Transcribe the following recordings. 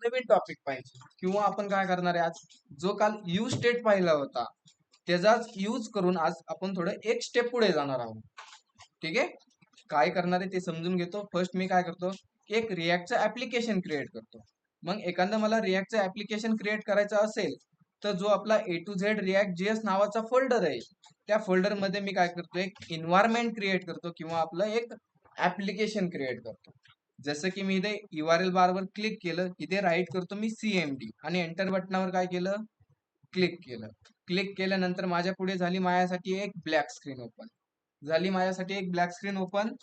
नवीन topic पाहिजे, किंवा आपण काय करणार आहे, आज जो काल यूज स्टेट पाहिला होता त्याचाच यूज करून आज आपण थोडं एक स्टेप पुढे जाणार आहोत. ठीक आहे, काय करणार आहे ते समजून घेतो. फर्स्ट मी काय करतो, की एक रिॲक्टचं ऍप्लिकेशन क्रिएट करतो. मग एखादं मला रिॲक्टचं ऍप्लिकेशन क्रिएट करायचं असेल तर जो आपला A to Z react JS नावाचा फोल्डर आहे, त्या फोल्डर मध्ये मी काय करतो, एक इन्व्हायरमेंट क्रिएट करतो किंवा आपलं एक ऍप्लिकेशन क्रिएट करतो. जसं की मी इथे URL बारवर क्लिक केलं, इथे राईट करतो मी CMD आणि एंटर बटनावर काय केलं, क्लिक केलं. क्लिक केल्यानंतर माझ्या पुढे झाली माझ्यासाठी एक ब्लॅक स्क्रीन ओपन झाली माझ्यासाठी एक ब्लॅक स्क्रीन ओपन.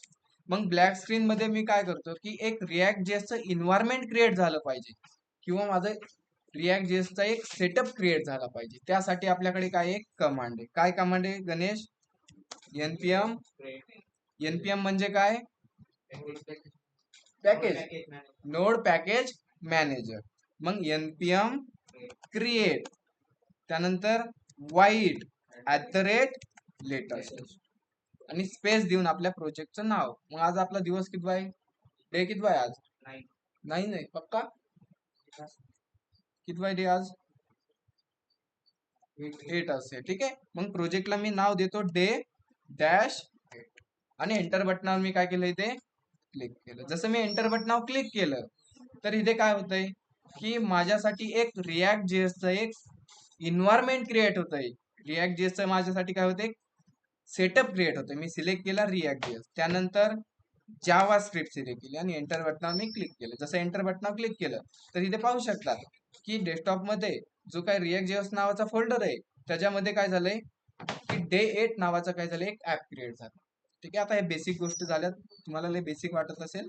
मग ब्लॅक स्क्रीन मध्ये मी काय करतो, की एक रिॲक्ट जेएसचं इन्व्हायरमेंट क्रिएट झालं पाहिजे किंवा माझं रिॲक्ट जेएसचा एक सेटअप क्रिएट झाला पाहिजे. त्यासाठी आपल्याकडे काय एक कमांड आहे. काय कमांड आहे गणेश? npm. npm म्हणजे काय? Package, node package manager. मग npm क्रिएट, त्यानंतर वाईट @लेटेस्ट आणि स्पेस देऊन आपल्या प्रोजेक्टचं नाव. मग आज आपला दिवस किती आहे, डे किती आहे आज? नाही नाही पक्का किती आहे डे आज? 8 असेल. ठीक आहे, मग प्रोजेक्टला मी नाव देतो डे-8 आणि एंटर बटनावर मी काय केलं, इथे क्लिक केलं. जसं मी एंटर बटनावर क्लिक केलं तर इथे काय होतंय, की माझ्यासाठी एक रिॲक्ट जेएसचं एक इन्व्हायरमेंट क्रिएट होतंय. रिॲक्ट जेएसचं माझ्यासाठी काय होतंय, सेटअप क्रिएट होतंय. मी सिलेक्ट केला रिॲक्ट जेएस, त्यानंतर जावा स्क्रिप्ट सिलेक्ट केली आणि एंटर बटनावर मी क्लिक केलं. जसं एंटर बटनावर क्लिक केलं तर इथे पाहू शकतात की डेस्कटॉप मध्ये जो काय रिॲक्ट जेएस नावाचा फोल्डर आहे त्याच्यामध्ये काय झालंय, की डे-8 नावाचं काय झालं, एक ऍप क्रिएट झालं. ठीक आहे, आता हे बेसिक गोष्टी झाल्यात. तुम्हाला लय बेसिक वाटत असेल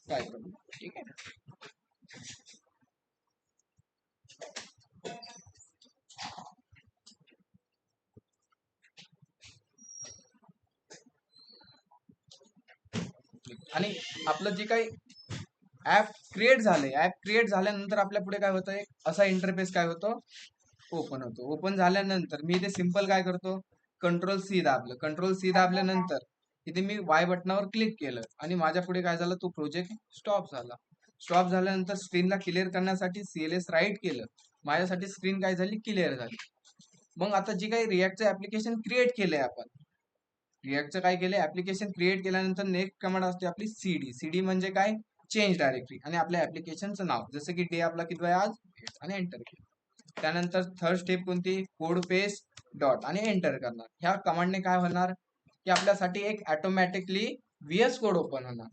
काय प्रॉब्लेम. ठीक आहे, आणि आपलं जे काही ऍप क्रिएट झालंय, ऍप क्रिएट झाल्यानंतर आपल्या पुढे काय होतं, एक असा इंटरफेस काय होतो, ओपन होतो. ओपन झाल्यानंतर मी इथे सिंपल काय करतो, कंट्रोल-C दाबलं. कंट्रोल-C दाबल्यानंतर इथे मी वाय बटनावर क्लिक केलं आणि माझ्या पुढे काय झालं, तो प्रोजेक्ट स्टॉप झाला. स्टॉप झाल्यानंतर स्क्रीनला क्लिअर करण्यासाठी CLS राईट केलं. माझ्यासाठी स्क्रीन काय झाली, क्लिअर झाली. मग आता जी काही रिॲक्टचं ऍप्लिकेशन क्रिएट केलंय आपण, रिॲक्टचं काय केलंय, ऍप्लिकेशन क्रिएट केल्यानंतर नेक्स्ट कमांड असते आपली CD म्हणजे काय, चेंज डायरेक्टरी आणि आपल्या ऍप्लिकेशनचं नाव. जसं की डे आपला किती आहे आज, आणि एंटर केलं. त्यानंतर थर्ड स्टेप कोणती, कोड पेस्ट डॉट आणि एंटर करणार. ह्या कमांडने काय होणार, की आपल्यासाठी एक ऑटोमॅटिकली VS कोड ओपन होणार.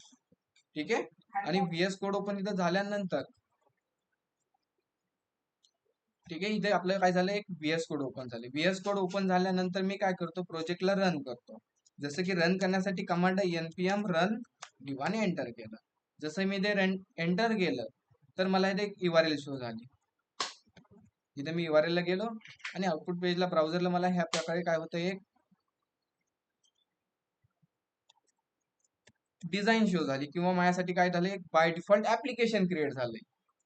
ठीक आहे, आणि VS कोड ओपन इथं झाल्यानंतर, ठीक आहे, इथे आपलं काय झालं, एक VS कोड ओपन झाले. VS कोड ओपन झाल्यानंतर मी काय करतो, प्रोजेक्टला रन करतो. जसं की रन करण्यासाठी कमांड आहे npm रन न्यू आणि एंटर केलं. जसं मी इथे एंटर केलं तर मला इथे एक URL शो झाली. इथे मी URL ला गेलो आणि आउटपुट पेजला ब्राउझरला मला ह्या प्रकारे काय होतं, एक डिझाईन शो झाली किंवा माझ्यासाठी काय झालं, एक बाय डिफॉल्ट ऍप्लिकेशन क्रिएट झालंय.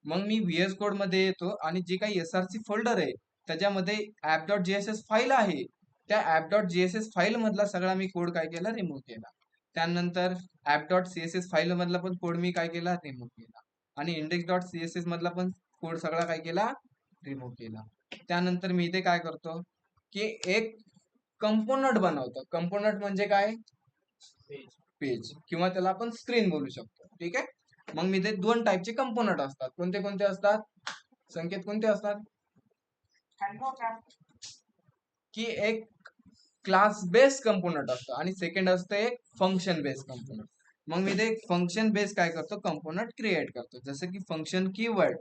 मग मी VS कोड मध्ये येतो आणि जे काही SRC फोल्डर आहे त्याच्यामध्ये app.jss फाईल आहे, त्या app.jss फाईल मधला सगळा मी कोड काय केला, रिमूव्ह केला. त्यानंतर app.css फाईल मधला पण कोड मी काय केला, रिमूव्ह केला. आणि index.css मधला पण कोड सगळा काय केला, रिमूव्ह केला. त्यानंतर मी इथे काय करतो, की एक कंपोनंट बनवतो. कंपोनंट म्हणजे काय, पेज किंवा त्याला आपण स्क्रीन बोलू शकतो. ठीक आहे, मग मी ते दोन टाईपचे कंपोनंट असतात. कोणते कोणते असतात, संकेत कोणते असतात, की एक क्लास बेस्ड कंपोनंट असतं आणि सेकंड असतं एक फंक्शन बेस्ड कंपोनंट. मग मी ते फंक्शन बेस्ड काय करतो, कंपोनंट क्रिएट करतो. जसं की फंक्शन कीवर्ड,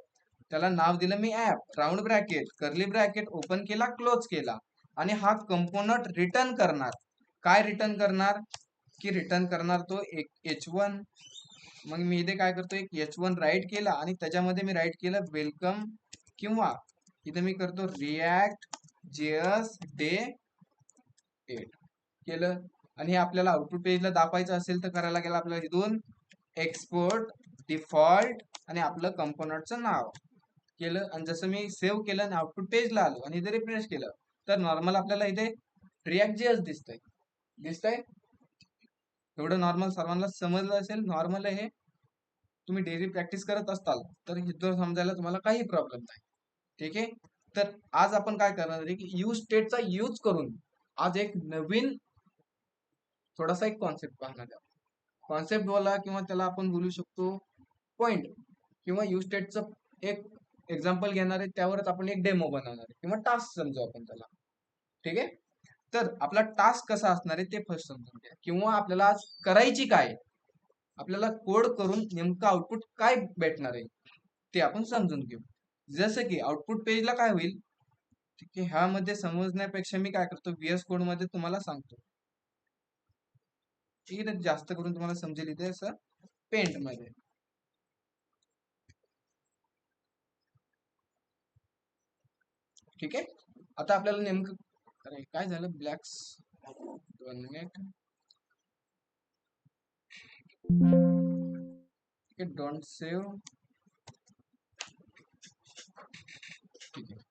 त्याला नाव दिलं मी app, round bracket, curly bracket open केला, क्लोज केला आणि हा कंपोनंट रिटर्न करणार. काय रिटर्न करणार, की रिटर्न करणार तो एक H1. मग मी इथे काय करतो, एक H1 राईट केला आणि त्याच्यामध्ये मी राईट केलं वेलकम, किंवा इथे मी करतो रिॲक्ट जेएस डे-8 केलं. आणि हे आपल्याला आउटपुट पेजला दाखवायचं असेल तर करायला लागेल आपल्याला इथून एक्सपोर्ट डिफॉल्ट आणि आपलं कंपोनंटचं नाव केलं. आणि जसं मी सेव्ह केलं आणि आउटपुट पेजला आलो आणि इथे रिफ्रेश केलं तर नॉर्मल आपल्याला इथे रिॲक्ट जेएस दिसतंय. एवढं नॉर्मल सर्वांना समजलं असेल, नॉर्मल आहे हे. तुम्ही डेली प्रॅक्टिस करत असताल तर हे समजायला तुम्हाला काही प्रॉब्लेम नाही. ठीक आहे. तर आज आपण काय करणार आहे की यूज स्टेटचा यूज करून आज एक नवीन थोडासा एक कॉन्सेप्ट पाहणार आहे. कॉन्सेप्ट बोला किंवा त्याला आपण बोलू शकतो पॉइंट किंवा यूज स्टेटचं एक एक्झाम्पल घेणार आहे, त्यावरच आपण एक डेमो बनवणार आहे किंवा टास्क समजू आपण त्याला. ठीक आहे. तर आपला टास्क कसा असणार आहे ते फर्स्ट समजून घ्या, किंवा आपल्याला आज करायची काय, आपल्याला कोड करून नेमकं आउटपुट काय भेटणार आहे ते आपण समजून घेऊ. जसं की आउटपुट पेजला काय होईल, ठीक आहे, ह्यामध्ये समजण्यापेक्षा मी काय करतो VS कोड मध्ये तुम्हाला सांगतो. ठीक आहे, जास्त करून तुम्हाला समजेल इथे असं पेंट मध्ये. ठीक आहे. आता आपल्याला नेमकं अरे काय झालं ब्लॅक्स 2 मिनिट. ठीक आहे, डोंट सेव्ह. ठीक आहे.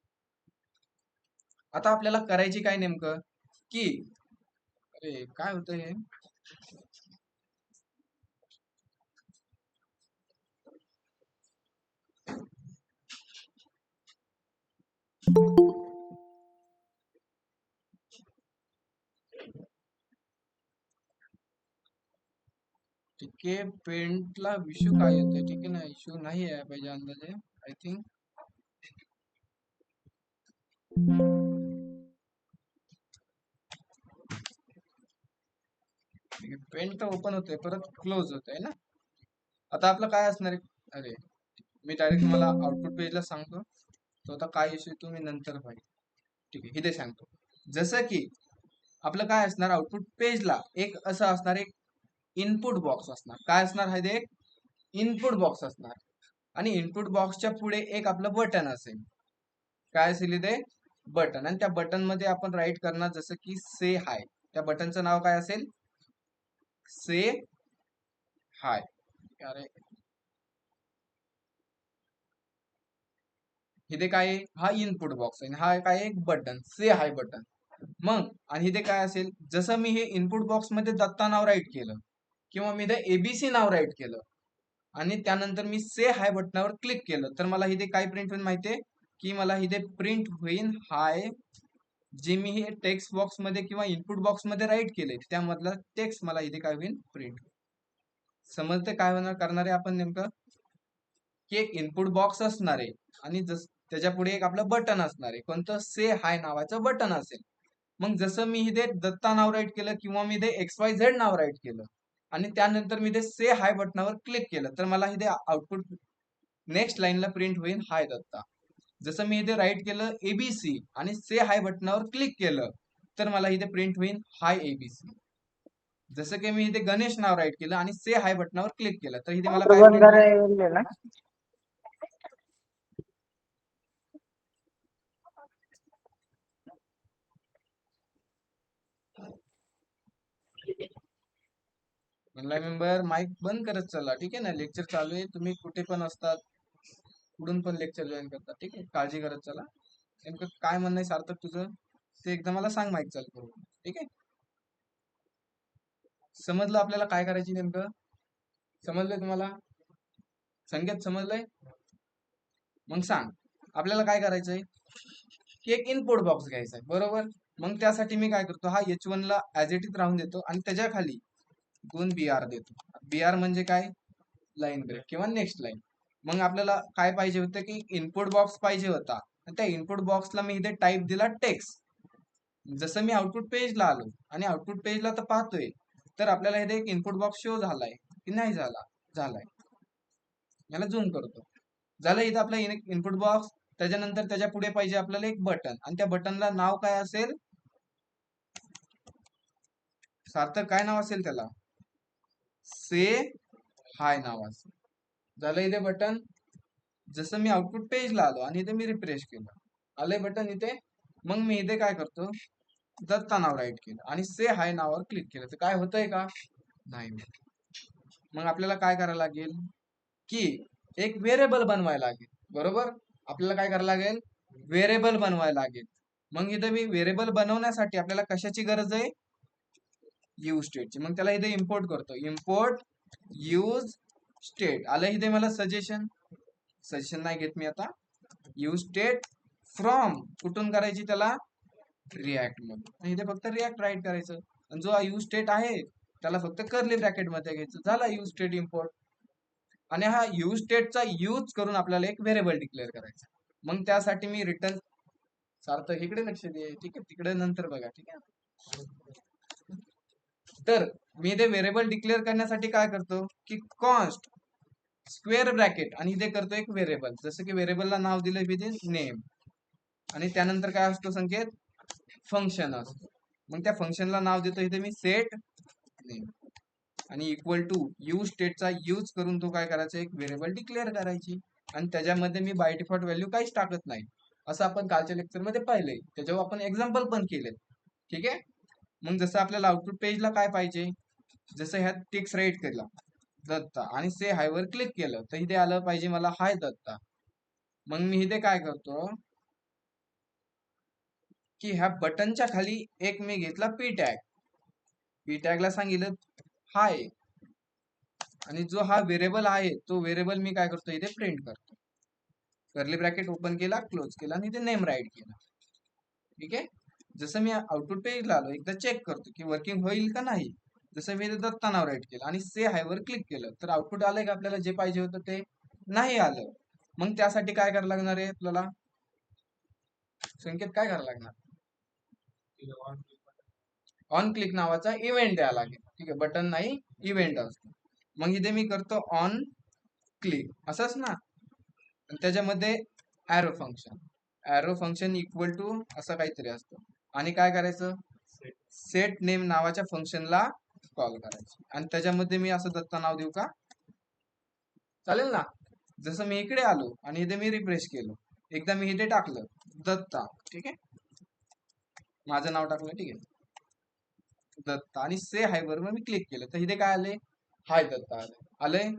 आता आपल्याला करायची काय नेमकं की अरे काय होतं हे, ठीक आहे, पेंटला इश्यू काय येतोय. ठीक आहे ना, इश्यू नाही आहे पाहिजे अंदाजे आय थिंक. पेंट तर ओपन होतोय परत क्लोज होतोय ना. आता आपलं काय असणार आहे, अरे मी डायरेक्ट मला आउटपुट पेजला सांगतो, तो आता काय इश्यू तुम्ही नंतर पाहिजे. ठीक आहे, इथे सांगतो. जसं की आपलं काय असणार आउटपुट पेजला एक असं असणार, एक इनपुट बॉक्स असणार. काय असणार हा, एक इनपुट बॉक्स असणार आणि इनपुट बॉक्सच्या पुढे एक आपलं बटन असेल. काय असेल इथे, बटन. आणि त्या बटन मध्ये आपण राईट करणार जसं की से हाय. त्या बटनचं नाव काय असेल, से हाय. अरे इथे काय आहे, हा इनपुट बॉक्स आहे, हा काय एक बटन से हाय बटन. मग आणि इथे काय असेल, जसं मी हे इनपुट बॉक्स मध्ये दत्ता नाव राईट केलं किंवा मी इथे ABC नाव राईट केलं आणि त्यानंतर मी से हाय बटनावर क्लिक केलं, तर मला इथे काय प्रिंट होईल माहितीये, की मला इथे प्रिंट होईल हाय. जे मी हे टेक्स्ट बॉक्स मध्ये किंवा इनपुट बॉक्स मध्ये राईट केले त्यामधला टेक्स्ट मला इथे काय होईल, प्रिंट. समजते काय होणार करणार आहे आपण नेमकं, की एक इनपुट बॉक्स असणार आहे आणि त्याच्या पुढे एक आपलं बटन असणार आहे, कोणतं से हाय नावाचं बटन असेल. मग जसं मी इथे दत्ता नाव राईट केलं किंवा मी इथे XYZ नाव राईट केलं आणि त्यानंतर मी इथे से हाय बटनावर क्लिक केलं, तर मला इथे आउटपुट नेक्स्ट लाईनला प्रिंट होईल हाय दत्ता. जसं मी इथे राईट केलं ABC आणि से हाय बटनावर क्लिक केलं, तर मला इथे प्रिंट होईल हाय ABC. जसं की मी इथे गणेश नाव राईट केलं आणि से हाय बटनावर क्लिक केलं, तर इथे मला काय प्रिंट होईल, म्हणला मेंबर माईक बंद करत चला. ठीक आहे ना, लेक्चर चालू आहे, तुम्ही कुठे पण असतात, कुठून पण लेक्चर जॉईन करतात. ठीक आहे, काळजी करत चला. नेमकं काय म्हणणं आहे सार्थक तुझं ते एकदा मला सांग माईक चालू करून. ठीक आहे, समजलं आपल्याला काय करायची नेमकं, समजलंय तुम्हाला, संगीत समजलंय. मग सांग आपल्याला काय करायचंय, की एक इनपुट बॉक्स घ्यायचा आहे बरोबर. मग त्यासाठी मी काय करतो, हा H1 ला ऍज इट इज राहून देतो आणि त्याच्या खाली 2 BR देतो. BR म्हणजे काय, लाईन ब्रेक किंवा नेक्स्ट लाईन. मग आपल्याला काय पाहिजे होतं, की इनपुट बॉक्स पाहिजे होता, त्या इनपुट बॉक्सला मी इथे टाईप दिला टेक्स्ट. जसं मी आउटपुट पेजला आलो आणि आउटपुट पेजला तर पाहतोय, तर आपल्याला इथे एक इनपुट बॉक्स शो झालाय की नाही झाला, झालाय. याला झूम करतो, झालं इथं आपला इनपुट बॉक्स. त्याच्यानंतर त्याच्या पुढे पाहिजे आपल्याला एक बटन आणि त्या बटनला नाव काय असेल, सार्थक काय नाव असेल त्याला, से हाय नाव असेल. झालं इथे बटन. जसं मी आउटपुट पेजला आलो आणि इथे मी रिफ्रेश केलं, आलंय बटन इथे. मग मी इथे काय करतो, दत्ता नाव राईट केलं आणि से हाय नावावर क्लिक केलं, तर काय होतंय का, नाही. मग आपल्याला काय करायला लागेल, की एक व्हेरिएबल बनवायला लागेल बरोबर. आपल्याला काय करायला लागेल, व्हेरिएबल बनवायला लागेल. मग इथे मी व्हेरिएबल बनवण्यासाठी आपल्याला कशाची गरज आहे, यूज स्टेटची. मग त्याला इथे इम्पोर्ट करतो, इम्पोर्ट यूज स्टेट आलं इथे मला सजेशन नाही घेत मी आता. यूज स्टेट फ्रॉम कुठून करायची त्याला, रिॲक्ट मध्ये. इथे फक्त रिॲक्ट राईट करायचं आणि जो यूज स्टेट आहे त्याला फक्त कर्ली ब्रॅकेट मध्ये घ्यायचं, झाला यूज स्टेट इम्पोर्ट. आणि हा यूज स्टेटचा यूज करून आपल्याला एक व्हेरिएबल डिक्लेअर करायचा. मग त्यासाठी मी रिटर्न सार्थक इकडे लक्ष दे, ठीक आहे, तिकडे नंतर बघा, ठीक आहे. तर मी इथे व्हेरिएबल डिक्लेअर करण्यासाठी काय करतो की कॉन्स्ट स्क्वेअर ब्रॅकेट आणि इथे करतो एक व्हेरिएबल, जसं की व्हेरिएबलला नाव दिलं विदिन नेम आणि त्यानंतर काय असतो संकेत, फंक्शन असतो. मग त्या फंक्शनला नाव देतो इथे मी सेट नेम आणि इक्वल टू यूज स्टेटचा यूज करून तो काय करायचा, एक व्हेरिएबल डिक्लेअर करायची आणि त्याच्यामध्ये मी बाय डिफॉल्ट व्हॅल्यू काहीच टाकत नाही, असं आपण कालच्या लेक्चर मध्ये पाहिलंय, त्याच्यावर आपण एक्झाम्पल पण केले, ठीक आहे. मग जसं आपल्याला आउटपुट पेजला काय पाहिजे, जसं ह्यात टेक्स्ट राईट केला दत्ता आणि से हाय वर क्लिक केलं तर इथे आलं पाहिजे मला हाय दत्ता. मग मी इथे काय करतो की ह्या बटनच्या खाली एक मी घेतला पी टॅगला सांगितलं हाय आणि जो हा व्हेरिएबल आहे तो व्हेरिएबल मी काय करतो इथे प्रिंट करतो, कर्ली ब्रॅकेट ओपन केला क्लोज केला आणि इथे नेम राईट केला, ठीक आहे. जसं मी आउटपुट पेजला आलो एकदा चेक करतो की वर्किंग होईल का नाही, जसं मी इथे दत्ता नाव राईट केलं आणि से हाय वर क्लिक केलं तर आउटपुट आलंय का आपल्याला जे पाहिजे होतं ते नाही आलं. मग त्यासाठी काय करायला लागणार आहे आपल्याला, संकेत काय करायला लागणार, ऑन क्लिक नावाचा इव्हेंट द्यावा लागेल, ठीक आहे, बटन नाही इव्हेंट असतो. मग इथे मी करतो ऑन क्लिक असंच ना, आणि त्याच्यामध्ये ॲरो फंक्शन इक्वल टू असं काहीतरी असतं आणि काय करायचं, सेट नेम नावाच्या फंक्शनला कॉल करायचं आणि त्याच्यामध्ये मी असं दत्ता नाव देऊ का, चालेल ना. जसं मी इकडे आलो आणि इथे मी रिफ्रेश केलं, एकदा मी इथे टाकलं दत्ता, ठीक आहे, माझं नाव टाकलं, ठीक आहे, दत्ता आणि से हाय वर मी क्लिक केलं तर इथे काय आले, हाय दत्ता आलंय.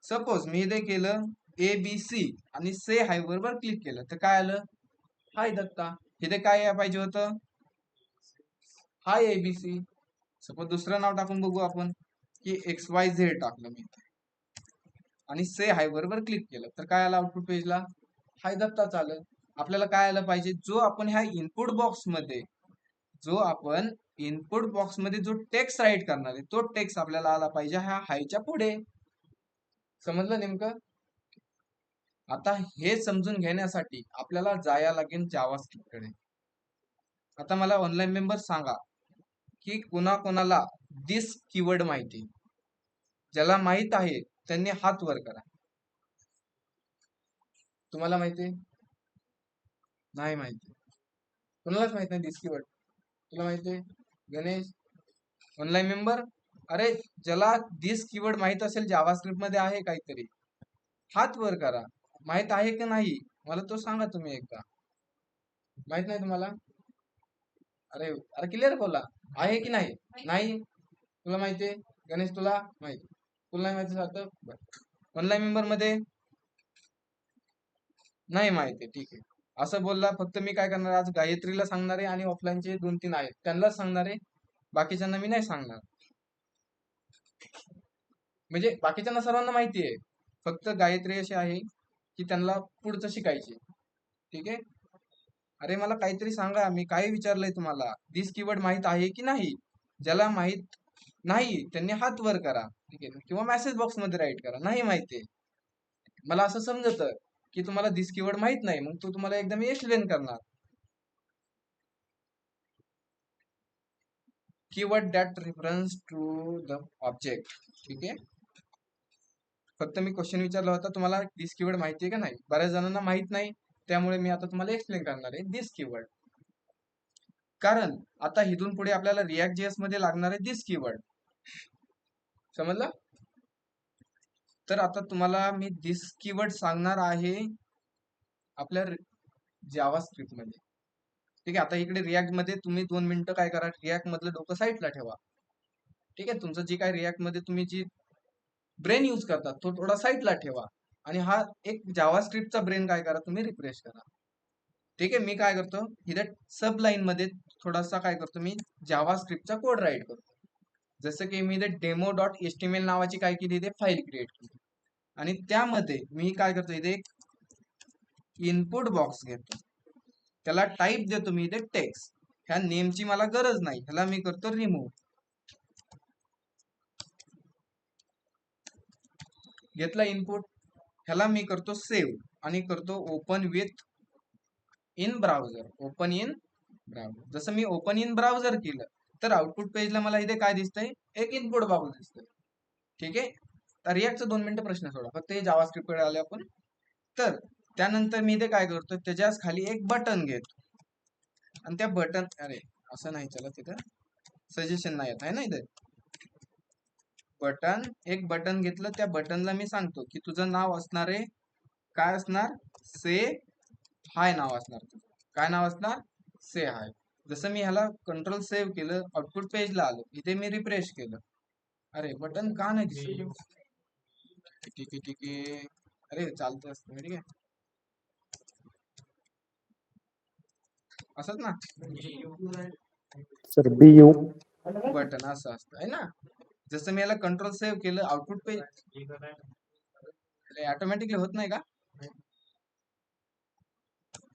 सपोज मी इथे केलं ABC आणि से हाय वर क्लिक केलं तर काय आलं, हाय दत्ता. इथे काय पाहिजे होतं, हाय ABC. सपोज दुसरं नाव टाकून बघू आपण की XYZ टाकलं मी आणि से हाय वर क्लिक केलं तर काय आलं आउटपुट पेजला, हाय दत्ता चालेल. आपल्याला काय आलं पाहिजे, जो आपण ह्या इनपुट बॉक्स मध्ये जो टेक्स्ट राईट करणार आहे तो टेक्स्ट आपल्याला आला पाहिजे ह्या हायच्या पुढे. समजलं नेमकं. आता हे समजून घेण्यासाठी आपल्याला जायला लागेल जावास्क्रिप्ट कडे. आता मला ऑनलाईन मेंबर सांगा की कोणाकोणाला दिस कीवर्ड माहिती, ज्याला माहित आहे त्यांनी हात वर करा. तुम्हाला माहिती नाही, माहिती कोणालाच माहित नाही दिस कीवर्ड, तुला माहिती गणेश ऑनलाईन मेंबर, अरे ज्याला दिस कीवर्ड माहित असेल जावास्क्रिप्ट मध्ये आहे काहीतरी, हात वर करा. माहित आहे की नाही मला तो सांगा तुम्ही एकदा. माहित नाही तुम्हाला, अरे अरे क्लिअर बोला, आहे की नाही, नाही तुला माहितीये गणेश, तुला माहिती, तुला नाही माहिती सार्थक, ऑनलाईन मेंबर मध्ये नाही माहिती, ठीक आहे. असं बोलला फक्त मी काय करणार, आज गायत्रीला सांगणार आहे आणि ऑफलाईनचे 2-3 आहेत त्यांनाच सांगणार आहे, बाकीच्यांना मी नाही सांगणार. म्हणजे बाकीच्यांना सर्वांना माहिती आहे, फक्त गायत्री अशी आहे की त्यांना पुढचं शिकायचे, ठीक आहे. अरे मला काहीतरी सांगा, मी काय विचारलंय तुम्हाला, दिस कीवर्ड माहित आहे की नाही, ज्याला माहित नाही त्यांनी हात वर करा, ठीक आहे, किंवा मेसेज बॉक्स मध्ये राईट करा नाही माहितीये. मला असं समजत की तुम्हाला दिस कीवर्ड माहित नाही, मग तो तुम्हाला एकदा मी एक्सप्लेन करणार. Keyword that reference to the object, ठीक आहे. फक्त मी क्वेश्चन विचारला होता तुम्हाला दिस कीवर्ड माहिती आहे का नाही, बऱ्याच जणांना माहित नाही, त्यामुळे मी आता तुम्हाला एक्सप्लेन करणार आहे दिस कीवर्ड. कारण आता इथून पुढे आपल्याला रिॲक्ट जेएस मध्ये लागणार आहे दिस कीवर्ड, समजलं. तर आता तुम्हाला मी दिस कीवर्ड सांगणार आहे आपल्या जावा स्क्रिप्ट मध्ये, ठीक आहे. आता इकडे रिॲक्ट मध्ये तुम्ही 2 मिनिटं काय करा, रिॲक्ट मधलं डोकं साईडला ठेवा, ठीक आहे. तुमचं जी काय रिॲक्ट मध्ये तुम्ही जी ब्रेन यूज करतात तो थोडा साईडला ठेवा आणि हा एक जावा स्क्रिप्टचा ब्रेन काय करा तुम्ही रिफ्रेश करा, ठीक आहे. मी काय करतो इथे सब लाईन मध्ये थोडासा काय करतो, मी जावा स्क्रिप्टचा कोड राईट करतो. जसं की मी इथे डेमो.html नावाची काय केली, इथे फाईल क्रिएट केली. आणि त्यामध्ये मी काय करतो, इथे एक इनपुट बॉक्स घेतो, त्याला टाईप देतो मी इथे टेक्स्ट. ह्या नेमची मला गरज नाही, ह्याला मी करतो रिमूव्ह. घेतला इनपुट, ह्याला मी करतो सेव्ह आणि करतो open with in browser. Open in browser. जसं मी ओपन इन ब्राउझर केलं तर आउटपुट पेजला मला इथे काय दिसतंय, एक इनपुट बॉक्स दिसतोय. ठीक आहे. तर रिॲक्टचा 2 मिनिटं प्रश्न सोडा, फक्त हे जावास्क्रिप्ट कडे आले आपण. तर त्यानंतर मी इथे काय करतो, त्याच्याच खाली एक बटन घेतो आणि त्या बटन, अरे असं नाही चला, तिथं सजेशन नाही येत आहे ना. इथे बटन, एक बटन घेतलं, त्या बटनला मी सांगतो की तुझं नाव असणार आहे, काय असणार, से हाय नाव असणार तुझं. काय नाव असणार, से हाय. जसं मी ह्याला कंट्रोल सेव्ह केलं, आउटपुट पेजला आलो, इथे मी रिफ्रेश केलं, अरे बटन का नाही दिसत. ठीक आहे ठीक आहे, अरे चालतं असतं, ठीक आहे, असंच ना. सर BU बटन असं असतं आहे ना. जसं मी याला कंट्रोल सेव्ह केलं, आउटपुट पेज ऑटोमॅटिकली होत नाही का.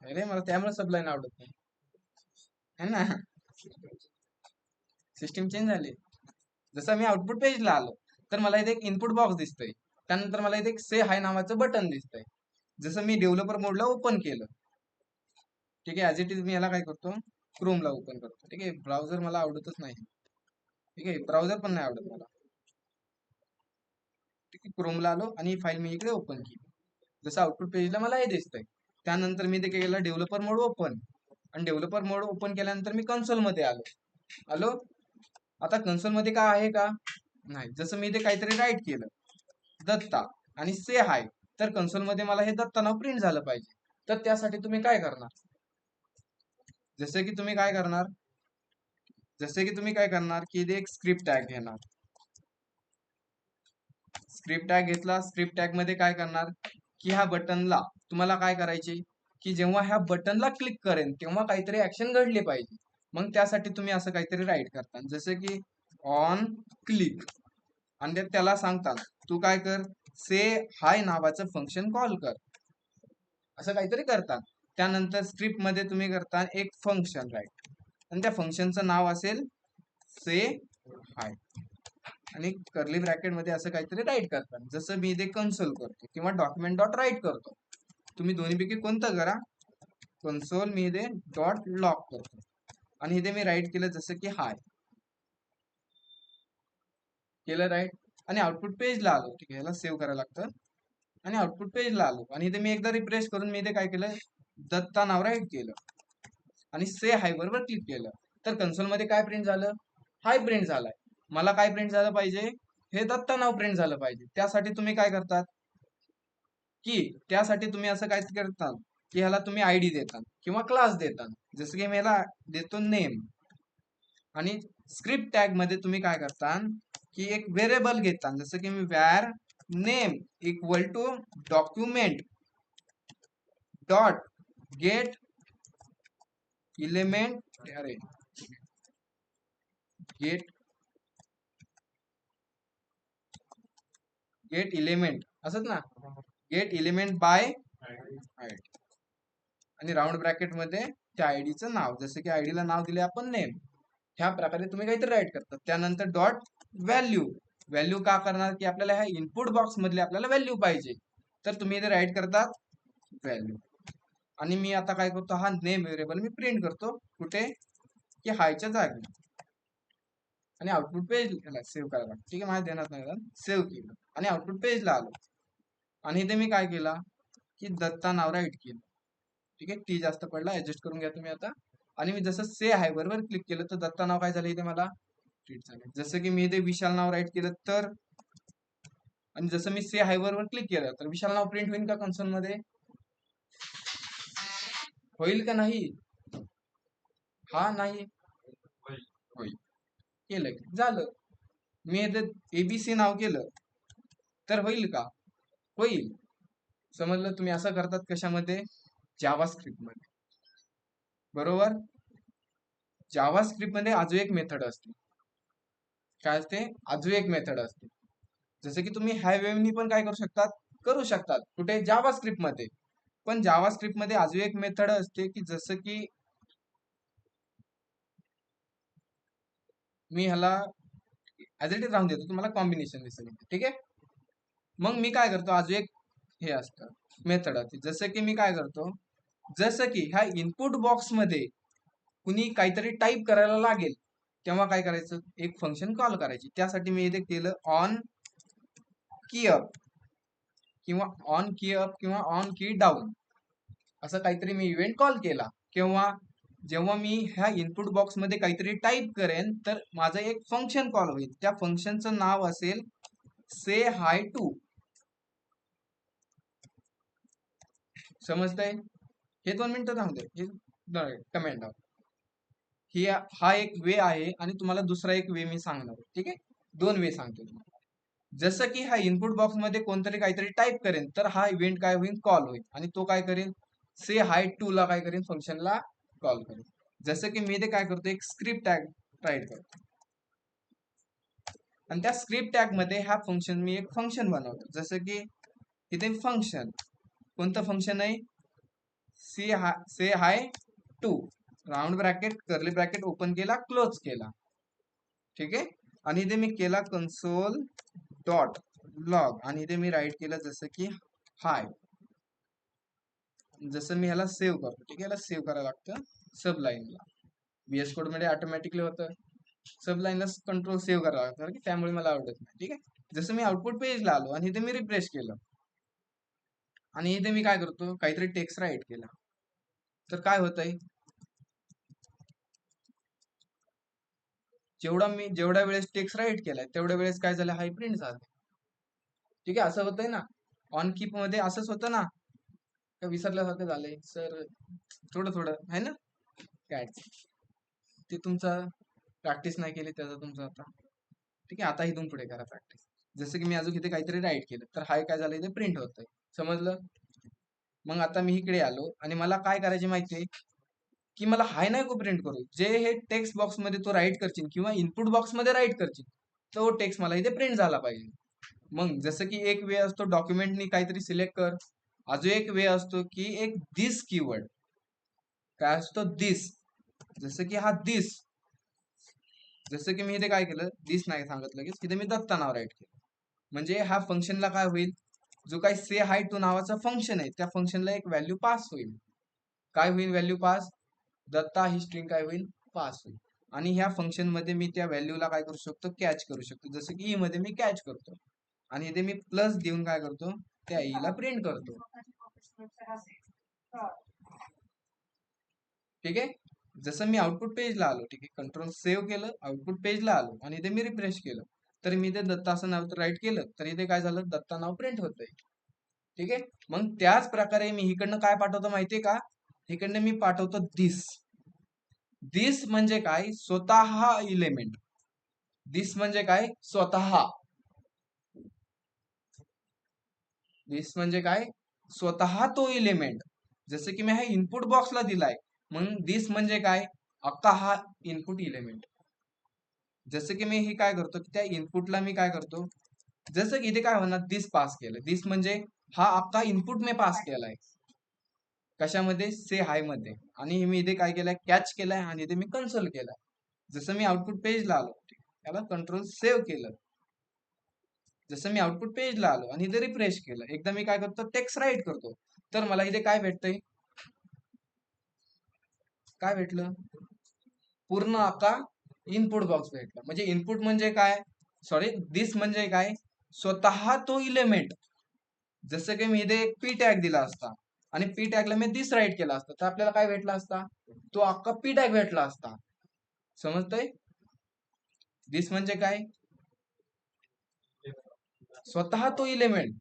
अरे मला त्यामुळे सबलाईन आवडत नाही है ना, सिस्टीम चेंज झाली. जसं मी आउटपुट पेजला आलो तर मला इथे एक इनपुट बॉक्स दिसतंय, त्यानंतर मला इथे एक से हाय नावाचं बटन दिसतंय. जसं मी डेव्हलपर मोडला ओपन केलं, ठीक आहे, ऍज इट इज मी याला काय करतो, क्रोमला ओपन करतो. ठीक आहे, ब्राउझर मला आवडतच नाही. ठीक आहे, ब्राउझर पण नाही आवडत मला. ठीक आहे, क्रोमला आलो आणि ही फाईल मी इकडे ओपन केली. जसं आउटपुट पेजला मला हे दिसतंय. त्यानंतर मी ते काय केलं, डेव्हलपर मोड ओपन, आणि डेव्हलपर मोड ओपन केल्यानंतर मी कन्सोल मध्ये आलो. आता कन्सोल मध्ये काय आहे का नाही. जसं मी इथे काहीतरी राईट केलं, दत्ता आणि से हाय, तर कन्सोल मध्ये मला हे दत्ता नाव प्रिंट झालं पाहिजे. तर त्यासाठी तुम्ही काय करणार, जसे की तुम्ही काय करणार, की इथे एक स्क्रिप्ट टॅग घेणार. स्क्रिप्ट टॅग घेतला, स्क्रिप्ट टॅग मध्ये काय करणार की ह्या बटनला तुम्हाला काय करायचे, की जेव्हा ह्या बटनला क्लिक करेन तेव्हा काहीतरी ऍक्शन घडली पाहिजे. मग त्यासाठी तुम्ही असं काहीतरी राईट करता, जसं की ऑन क्लिक, आणि त्याला सांगतात तू काय कर, से हाय नावाचं फंक्शन कॉल कर, असं काहीतरी करतात. त्यानंतर स्क्रिप्ट मध्ये तुम्ही करता एक फंक्शन राईट, आणि त्या फंक्शनचं नाव असेल से हाय, आणि कर्ली ब्रॅकेट मध्ये असं काहीतरी राईट करतात. जसं मी इथे कन्सोल करतो किंवा डॉक्युमेंट डॉट राईट करतो, तुम्ही दोन्हीपैकी कोणतं करा. कन्सोल मी इथे डॉट लॉग करतो आणि इथे मी राईट केलं जसं की हाय केलं, राईट. आणि आउटपुट पेजला आलो. ठीक आहे, याला सेव्ह करायला लागतं. आणि आउटपुट पेजला आलो आणि इथे मी एकदा रिफ्रेश करून मी इथे काय केलं, दत्ता नाव राईट केलं आणि से हाय बरोबर क्लिक केलं. तर कन्सोल मध्ये काय प्रिंट झालं, हाय प्रिंट झालाय. मला काय प्रिंट झालं पाहिजे, हे दत्ता नाव प्रिंट झालं पाहिजे. त्यासाठी तुम्ही काय करतात, की त्यासाठी तुम्ही असं काय करतात की ह्याला तुम्ही आयडी देतात किंवा क्लास देतात. जसं की मी याला देतो नेम, आणि स्क्रिप्ट टॅग मध्ये तुम्ही काय करता की एक व्हेरिएबल घेतात, जसं की मी var name equal to document dot get element, अरे गेट इलेमेंट असत ना, गेट इलेमेंट बाय आयडी, आणि राऊंड ब्रॅकेट मध्ये त्या आयडीचं नाव, जसं की आयडीला नाव दिले आपण नेम. ह्या प्रकारे तुम्ही काहीतरी राईट करतात. त्यानंतर डॉट व्हॅल्यू, व्हॅल्यू का करणार की आपल्याला ह्या इनपुट बॉक्स मधले आपल्याला व्हॅल्यू पाहिजे, तर तुम्ही इथे राईट करतात व्हॅल्यू. आणि मी आता काय करतो, हा नेम व्हेरिएबल मी प्रिंट करतो कुठे, की हायच्या जागी, आणि आउटपुट पेजला सेव्ह करायला. ठीक आहे, माझ्या ध्यानात नाही, सेव्ह केलं आणि आउटपुट पेजला आलो आणि इथे मी काय केला की दत्ता नाव राईट केलं. ठीक आहे, टी जास्त पडला, ऍडजस्ट करून घ्या तुम्ही आता. आणि मी जसं से हाय बरोबर क्लिक केलं तर दत्ता नाव काय झालं इथे मला प्रिंट झालं. जसं की मी इथे विशाल नाव राईट केलं तर, आणि जसं मी से हाय बरोबर क्लिक केलं तर विशाल नाव प्रिंट होईल का कन्सोल मध्ये, होईल का नाही, हा नाही होईल, केलं की झालं. मी इथे एबीसी नाव केलं तर होईल का, होईल. समजलं. तुम्ही असं करतात कशामध्ये, जावा स्क्रिप्ट मध्ये, बरोबर. जावा स्क्रिप्ट मध्ये अजून एक मेथड असते, काय असते, अजून एक मेथड असते. जसं की तुम्ही ह्या वेवनी पण काय करू शकतात, करू शकतात. कुठे? जावा स्क्रिप्ट मध्ये. पण जावा स्क्रिप्ट मध्ये अजून एक मेथड असते की जसं की मी ह्याला ऍज इट इज राहून देतो, तुम्हाला कॉम्बिनेशन दिसेल. ठीक आहे. मग मी काय करतो, अजून एक हे असतं मेथड असते. जसं की मी काय करतो, जसं की ह्या इनपुट बॉक्स मध्ये कुणी काहीतरी टाईप करायला लागेल, तेव्हा काय करायचं, एक फंक्शन कॉल करायची. त्यासाठी मी इथे केलं ऑन की अप किंवा ऑन की अप किंवा ऑन की डाऊन, असं काहीतरी मी इव्हेंट कॉल केला. किंवा जेव्हा मी ह्या इनपुट बॉक्स मध्ये काहीतरी टाईप करेन तर माझं एक फंक्शन कॉल होईल. त्या फंक्शनचं नाव असेल से हाय टू. समजतंय? हे 2 मिनिटं थांबू दे, हे कमेंट. ही हा एक वे आहे आणि तुम्हाला दुसरा एक वे मी सांगणार आहे. ठीक आहे, 2 वे सांगतो तुम्हाला. जसं की हा इनपुट बॉक्स मध्ये कोणतरी काहीतरी टाईप करेन तर हा इव्हेंट काय होईल, कॉल होईल. आणि तो काय करेल, से हाय टू ला काय करेन, फंक्शनला कॉल करेल. जसं की मी इथे काय करतो, एक स्क्रिप्ट टॅग राईट करतो आणि त्या स्क्रिप्ट टॅग मध्ये ह्या फंक्शन मी एक फंक्शन बनवतो. जसं की इथे फंक्शन, कोणतं फंक्शन आहे, say hi to, round bracket curly bracket open केला, क्लोज केला. ठीक आहे. आणि इथे मी केला कन्सोल डॉट लॉग आणि इथे मी राईट केलं जसं की हाय. जसं मी ह्याला सेव्ह करतो. ठीक आहे, ह्याला सेव्ह करायला लागतं सब लाईनला. VS कोड मध्ये ऑटोमॅटिकली होतं, सब लाईनला कंट्रोल सेव्ह करायला लागतं की त्यामुळे मला आवडत नाही. ठीक आहे. जसं मी आउटपुट पेजला आलो आणि इथे मी रिफ्रेश केलं आणि इथे मी काय करतो, काहीतरी टेक्स्ट राईट केला, तर काय होतंय, जेवढ्या वेळेस टेक्स्ट राईट केलाय तेवढ्या वेळेस काय झालं, हाय प्रिंट झालं. ठीक आहे, असं होतंय ना. ऑन कीप मध्ये असंच होतं ना, का विसरल्यासारखं झालंय सर, थोडं थोडं आहे ना. काय ते तुमचा प्रॅक्टिस नाही केली त्याचा तुमचा आता. ठीक आहे, आता इथून पुढे करा प्रॅक्टिस. जसं की मी अजून इथे काहीतरी राईट केलं तर हाय काय झालं, इथे प्रिंट होतंय. समजलं? मग आता मी इकडे आलो आणि मला काय करायचे माहितीये, की मला हाय नाही को प्रिंट करू, जे हे टेक्स्ट बॉक्स मध्ये तो राईट करशील किंवा इनपुट बॉक्स मध्ये राईट करशील तो टेक्स्ट मला इथे प्रिंट झाला पाहिजे. मग जसं की एक वे असतो डॉक्युमेंटनी काहीतरी सिलेक्ट कर, अजून एक वे असतो की एक दिस कीवर्ड, काय असतो दिस. जसं की हा दिस, जसं की मी इथे काय केलं, दिस नाही सांगितलं की इथे मी दत्ता नाव राईट केलं. म्हणजे ह्या फंक्शनला काय होईल, जो काही से हाय टू नावाचा फंक्शन आहे त्या फंक्शनला एक व्हॅल्यू पास होईल. काय होईल व्हॅल्यू पास, दत्ता ही स्ट्रिंग काय होईल, पास होईल. आणि ह्या फंक्शन मध्ये मी त्या व्हॅल्यूला काय करू शकतो, कॅच करू शकतो. जसं की ई मध्ये मी कॅच करतो आणि इथे मी प्लस देऊन काय करतो, त्या ईला प्रिंट करतो. ठीक आहे. जसं मी आउटपुट पेजला आलो, ठीक आहे, कंट्रोल सेव्ह केलं, आउटपुट पेजला आलो आणि इथे मी रिफ्रेश केलं तर मी इथे दत्ता असं नाव राईट केलं तर इथे काय झालं, दत्ता नाव प्रिंट होतंय. ठीक आहे. मग त्याच प्रकारे मी इकडनं काय पाठवतो माहितीये का, इकडनं मी पाठवतो दिस. दिस म्हणजे काय, स्वतः इलेमेंट. दिस म्हणजे काय, स्वतः. दिस म्हणजे काय, स्वतः तो इलेमेंट. जसं की मी हा इनपुट बॉक्सला दिलाय, मग दिस म्हणजे काय, अख्खा हा इनपुट इलेमेंट. जसं की मी हे काय करतो, की त्या इनपुटला मी काय करतो, जसं की इथे काय होणार, दिस पास केलं. दिस म्हणजे हा अख्खा इनपुट मी पास केलाय. कशामध्ये, से हाय मध्ये. आणि मी इथे काय केलंय, कॅच केलाय आणि इथे मी कन्सोल केलाय. जसं मी आउटपुट पेजला आलो, त्याला कंट्रोल सेव्ह केलं. जसं मी आउटपुट पेजला आलो आणि इथे रिफ्रेश केलं, एकदा मी काय करतो, टेक्स्ट राईट करतो, तर मला इथे काय भेटतंय, काय भेटलं, पूर्ण अख्खा इनपुट बॉक्स भेटला. म्हणजे इनपुट म्हणजे काय, सॉरी, दिस म्हणजे काय, स्वतः तो इलेमेंट. जसं की मी इथे एक पी टॅग दिला असता आणि पी टॅगला मी दिस राईट केला असता तर आपल्याला काय भेटला असता, तो अख्खा पी टॅग भेटला असता. समजतंय? दिस म्हणजे काय, स्वतः तो इलेमेंट.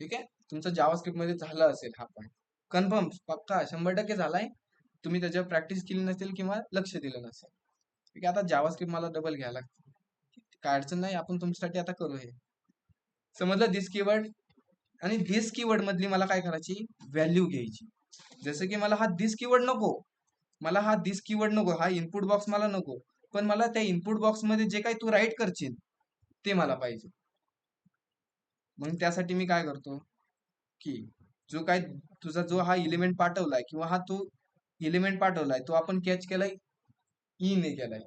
ठीक आहे. तुमचं जावास्क्रिप्ट मध्ये झालं असेल हा पॉईंट, कन्फर्म, पक्का 100% झालाय. तुम्ही त्याच्यावर प्रॅक्टिस केली नसेल किंवा लक्ष दिलं नसेल. ठीक आहे. आता जावास्क्रिप्ट मला डबल घ्यायला लागतं, काय अडचण नाही, आपण तुमच्यासाठी आता करू हे. समजलं, दिस कीवर्ड. आणि दिस कीवर्ड मधली मला काय करायची, व्हॅल्यू घ्यायची. जसं की मला हा दिस कीवर्ड नको, मला हा दिस कीवर्ड नको, हा इनपुट बॉक्स मला नको, पण मला त्या इनपुट बॉक्स मध्ये जे काही तू राईट करशील ते मला पाहिजे. मग त्यासाठी मी काय करतो की जो काय तुझा जो हा इलिमेंट पाठवलाय किंवा हा तू इलिमेंट पाठवलाय तो आपण कॅच केलाय ई ने केलाय,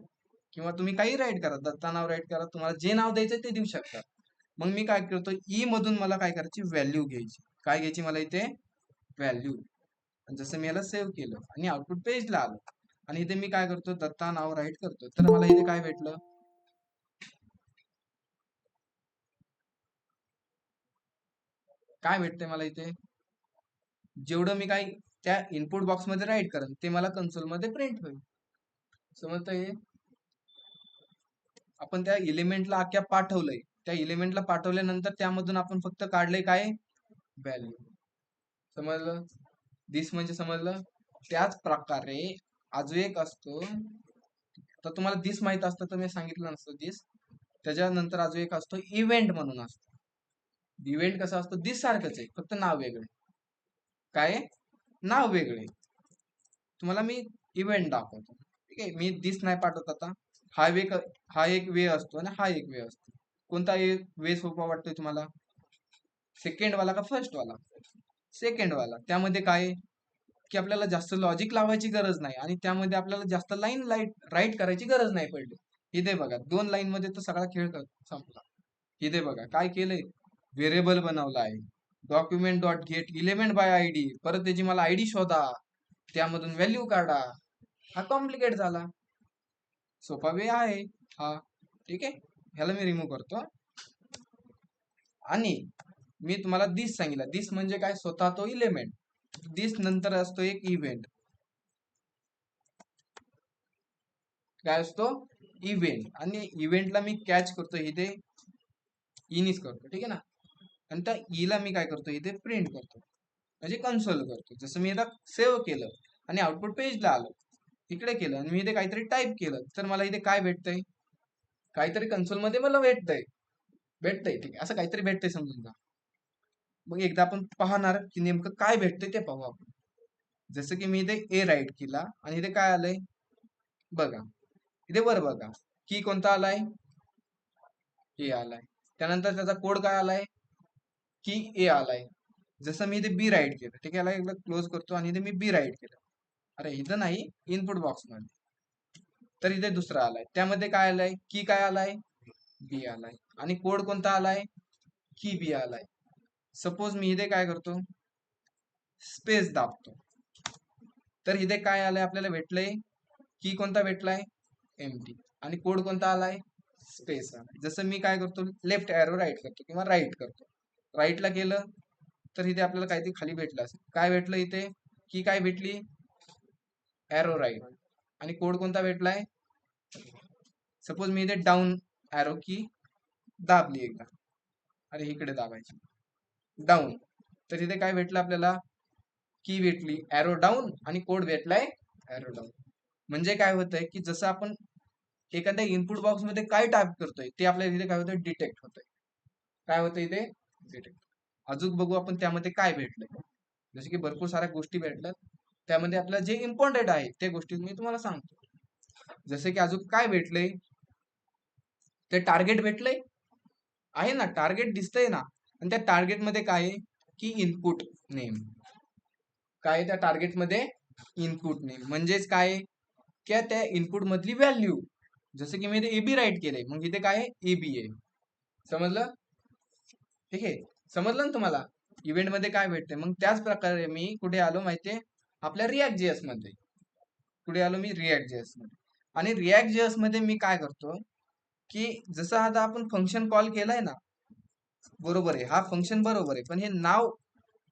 किंवा तुम्ही काही राईट करा, दत्ता नाव राईट करा, तुम्हाला जे नाव द्यायचं ते देऊ शकता. मग मी काय करतो, ई मधून मला काय करायची, व्हॅल्यू घ्यायची. काय घ्यायची मला इथे, व्हॅल्यू. जसं मी याला सेव्ह केलं आणि आउटपुट पेजला आलं आणि इथे मी काय करतो, दत्ता नाव राईट करतो, तर मला इथे काय भेटलं, काय भेटतंय मला इथे, जेवढं मी काय त्या इनपुट बॉक्स मध्ये राईट करेन ते मला कन्सोल मध्ये प्रिंट होईल. समजतंय? आपण त्या इलिमेंटला अख्ख्या पाठवलंय, त्या इलिमेंटला पाठवल्यानंतर त्यामधून आपण फक्त काढलंय काय, व्हॅल्यू. समजलं? दिस म्हणजे समजलं. त्याच प्रकारे अजून एक असतो, तर तुम्हाला दिस माहित असतं तर मी सांगितलं नसतं दिस. त्याच्यानंतर अजून एक असतो इव्हेंट म्हणून असतो. इव्हेंट कसा असतो, दिस सारखंच आहे, फक्त नाव वेगळे. काय, नाव वेगळे. तुम्हाला मी इव्हेंट दाखवतो. ठीक आहे, मी दिस नाही पाठवत आता. हा वे हा एक वे असतो आणि हा एक वे असतो. कोणता वे सोपा वाटतोय तुम्हाला, सेकंड वाला का फर्स्ट वाला? सेकंड वाला. त्यामध्ये काय आहे, की आपल्याला जास्त लॉजिक लावायची गरज नाही आणि त्यामध्ये आपल्याला जास्त लाईन राईट करायची गरज नाही पडली. इथे बघा 2 लाईन मध्ये तर सगळा खेळ संपला. इथे बघा काय केलंय, व्हेरिएबल बनवला आहे, document dot get element by ID, परत त्याची मला आयडी शोधा, त्यामधून व्हॅल्यू काढा. हा कॉम्प्लिकेट झाला. सोपा वे आहे हा. ठीक आहे, ह्याला मी रिमूव्ह करतो. आणि मी तुम्हाला दिस सांगितलं, दिस म्हणजे काय, स्वतः तो इलिमेंट. दिस नंतर असतो एक इव्हेंट. काय असतो, इव्हेंट. आणि इव्हेंटला मी कॅच करतो इथे इनिस करतो. ठीक आहे ना, आणि त्या ईला मी काय करतो इथे प्रिंट करतो, म्हणजे कन्सोल करतो. जसं मी आता सेव्ह केलं आणि आउटपुट पेजला आलं, इकडे केलं आणि मी इथे काहीतरी टाईप केलं, तर मला इथे काय भेटतंय, काहीतरी कन्सोल मध्ये मला भेटतंय ठीक आहे, असं काहीतरी भेटतंय समजून जा. मग एकदा आपण पाहणार की नेमकं काय भेटतंय ते पाहू आपण. जसं की मी इथे ए राईट केला आणि इथे काय आलंय बघा, इथे वर बघा की कोणता आलाय, ए आलाय. त्यानंतर त्याचा कोड काय आलाय, की ए आलाय. जसं मी इथे बी राईट केलं, ठीक आहे, याला एकदा क्लोज करतो आणि इथे मी बी राईट केलं. अरे इथं नाही, इनपुट बॉक्स मध्ये, तर इथे दुसरा आलाय. त्यामध्ये काय आलाय, की काय आलाय, बी आलाय. आणि कोड कोणता आलाय, की बी आलाय. सपोज मी इथे काय करतो, स्पेस दाबतो, तर इथे काय आलंय आपल्याला भेटलंय, की कोणता भेटलाय, एम्प्टी. आणि कोड कोणता आलाय, स्पेस आलाय. जसं मी काय करतो, लेफ्ट एरो राईट करतो किंवा राईट करतो, राईटला केलं तर इथे आपल्याला काहीतरी खाली भेटलं असेल. काय भेटलं इथे, की काय भेटली, एरो राईट. आणि कोड कोणता भेटलाय, सपोज मी इथे डाऊन एरो की दाबली एकदा, अरे इकडे दाबायची, डाऊन, तर इथे काय भेटलं आपल्याला, की भेटली एरो डाऊन आणि कोड भेटलाय एरो डाऊन. म्हणजे काय होतंय, की जसं आपण एखाद्या इनपुट बॉक्स मध्ये काय टाईप करतोय ते आपल्याला इथे काय होतंय, डिटेक्ट होतंय. काय होतं इथे, डिटेक्ट. अजून बघू आपण त्यामध्ये काय भेटलंय. जसे की भरपूर साऱ्या गोष्टी भेटल्यात, त्यामध्ये आपल्याला जे इम्पॉर्टंट आहे त्या गोष्टी मी तुम्हाला सांगतो. जसे की अजून काय भेटलंय, ते टार्गेट भेटलंय, आहे ना, टार्गेट दिसतंय ना. आणि त्या टार्गेट मध्ये काय आहे, की इनपुट नेम. काय त्या टार्गेट मध्ये, इनपुट नेम म्हणजेच काय, की त्या इनपुट मधली व्हॅल्यू. जसं की मी इथे एबी राईट केलंय, मग इथे काय आहे, एबी आहे. समजलं? ठीक आहे, समजलं ना तुम्हाला, इव्हेंट मध्ये काय भेटते. मग त्याच प्रकारे मी कुठे आलो माहितीये, आपल्या रिॲक्ट जेएस मध्ये. कुठे आलो मी, रिॲक्ट जेएस मध्ये. आणि रिॲक्ट जेएस मध्ये मी काय करतो, की जसं आता आपण फंक्शन कॉल केलाय ना, बरोबर आहे, हा फंक्शन बरोबर आहे, पण हे नाव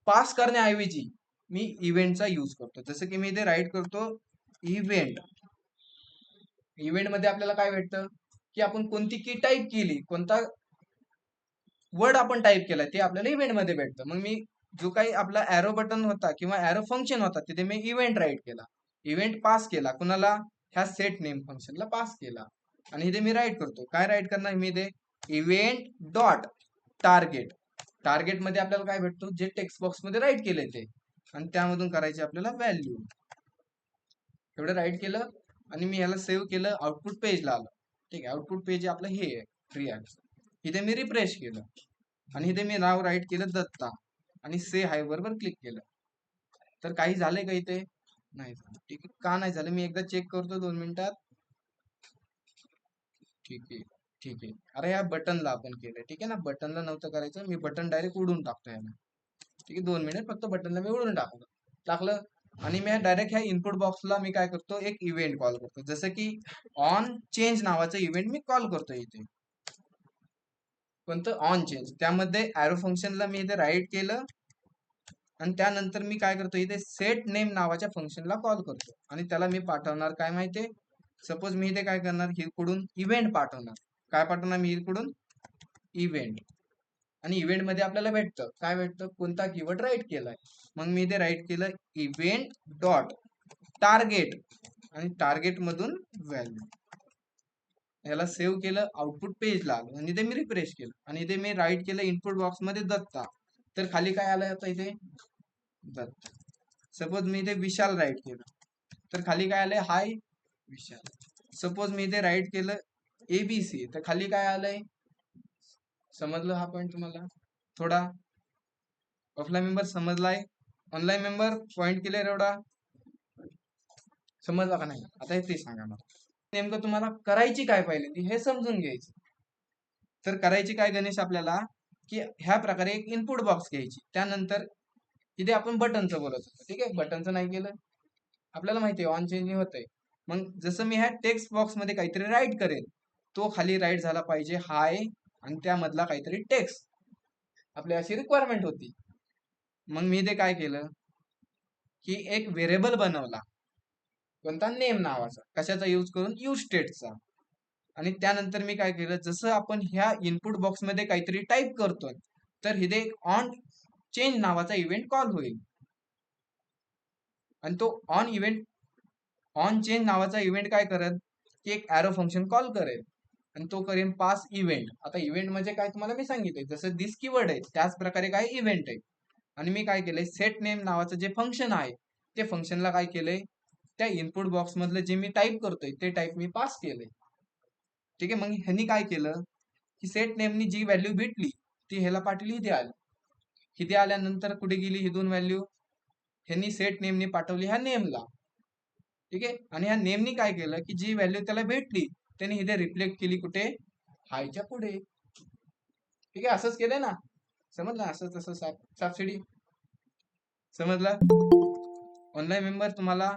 पास करण्याऐवजी मी इव्हेंटचा यूज करतो. जसं की मी इथे राईट करतो इव्हेंट. इव्हेंट मध्ये आपल्याला काय भेटतं, की आपण कोणती की टाईप केली, कोणता वर्ड आपण टाईप केलाय ते आपल्याला इव्हेंट मध्ये भेटतं. मग मी जो काही आपला एरो बटन होता किंवा एरो फंक्शन होता तिथे मी इव्हेंट राईट केला, इव्हेंट पास केला कुणाला, ह्या सेट नेम फंक्शनला पास केला. आणि इथे मी राईट करतो, काय राईट करणार मी इथे, इव्हेंट डॉट टार्गेट. टार्गेट मध्ये आपल्याला काय भेटतो, जे टेक्स्ट बॉक्स मध्ये राईट केले ते, आणि त्यामधून करायची आपल्याला व्हॅल्यू. एवढं राईट केलं आणि मी याला सेव्ह केलं, आउटपुट पेजला आलं. ठीक आहे, आउटपुट पेज आपलं हे आहे रिॲक्ट. इथे मी रिफ्रेश केलं, आणि इथे मी नाव राईट केलं दत्ता आणि से हाय बरोबर क्लिक केलं. तर काही झालंय का इथे? नाही झालं. ठीक आहे, का नाही झालं मी एकदा चेक करतो 2 मिनिटात. ठीक आहे, ठीक आहे. अरे या बटनला आपण केलं, ठीक आहे ना, बटनला नव्हतं करायचं, मी बटन डायरेक्ट उडून टाकतो याला. ठीक आहे, 2 मिनिट फक्त बटनला मी उडून टाकलं आणि मी डायरेक्ट ह्या इनपुट बॉक्सला मी काय करतो, एक इव्हेंट कॉल करतो, जसं की ऑन चेंज नावाचं इव्हेंट मी कॉल करतो इथे. कोणतं? On change. त्यामध्ये ॲरो फंक्शनला मी इथे राईट केलं आणि त्यानंतर मी काय करतो, इथे सेट नेम नावाच्या फंक्शनला कॉल करतो आणि त्याला मी पाठवणार काय माहितीये, सपोज मी इथे काय करणार, हिकडून इव्हेंट पाठवणार. काय पाठवणार मी इकडून? इव्हेंट. आणि इव्हेंट मध्ये आपल्याला भेटतं काय, भेटतं कोणता कीवर्ड राईट केलाय. मग मी इथे राईट केलं इव्हेंट डॉट टार्गेट आणि टार्गेट मधून व्हॅल्यू. याला सेव्ह केलं, आउटपुट पेजला आलं आणि इथे मी रिफ्रेश केलं आणि इथे मी राईट केलं इनपुट बॉक्स मध्ये दत्ता. तर खाली काय आलंय आता इथे? दत्ता. सपोज मी इथे विशाल राईट केलं तर खाली काय आलंय? हाय विशाल. सपोज मी इथे राईट केलं एबीसी तर खाली काय आलंय? समजलं हा पॉईंट तुम्हाला? थोडा ऑफलाईन मेंबर समजलाय? ऑनलाईन मेंबर पॉईंट क्लिअर एवढा समजला का नाही? आता हे ते सांगा मला, नेमकं तुम्हाला करायची काय पहिले ती हे समजून घ्यायचं. तर करायची काय गणेश आपल्याला, की ह्या प्रकारे एक इनपुट बॉक्स घ्यायची. त्यानंतर इथे आपण बटनचं बोलत होतो, ठीक आहे, बटनचं नाही केलं, आपल्याला माहिती आहे ऑन चेंज होतंय. मग जसं मी ह्या टेक्स्ट बॉक्स मध्ये काहीतरी राईट करेल, तो खाली राईट झाला पाहिजे हाय आणि त्यामधला काहीतरी टेक्स्ट, आपली अशी रिक्वायरमेंट होती. मग मी इथे काय केलं, की एक व्हेरिएबल बनवला, कोणता? नेम नावाचा. कशाचा यूज करून? यूज स्टेटचा. आणि त्यानंतर मी काय केलं, जसं आपण ह्या इनपुट बॉक्स मध्ये काहीतरी टाईप करतोय तर इथे एक ऑन चेंज नावाचा इव्हेंट कॉल होईल आणि तो ऑन चेंज नावाचा इव्हेंट काय करेल, की एक ॲरो फंक्शन कॉल करेल आणि तो करेल पास इव्हेंट. आता इव्हेंट म्हणजे काय तुम्हाला मी सांगितलंय, जसं दिस कीवर्ड आहे त्याच प्रकारे काय इव्हेंट आहे. आणि मी काय केलंय, सेट नेम नावाचं जे फंक्शन आहे ते फंक्शनला काय केलंय, त्या इनपुट बॉक्स मधलं जे मी टाईप करतोय ते टाईप मी पास केलंय. ठीक आहे, मग ह्यांनी काय केलं, की सेट नेमनी जी व्हॅल्यू भेटली ती ह्याला पाठवली, इथे आली. इथे आल्यानंतर कुठे गेली ही 2 व्हॅल्यू, ह्यांनी सेट नेमनी पाठवली ह्या नेमला. ठीक आहे, आणि ह्या नेमनी काय केलं, की जी व्हॅल्यू त्याला भेटली त्यांनी इथे रिफ्लेक्ट केली कुठे? हायच्या पुढे. ठीक आहे, असंच केलंय ना, समजलं? असं तसं सबसिडी समजलं? ऑनलाईन मेंबर तुम्हाला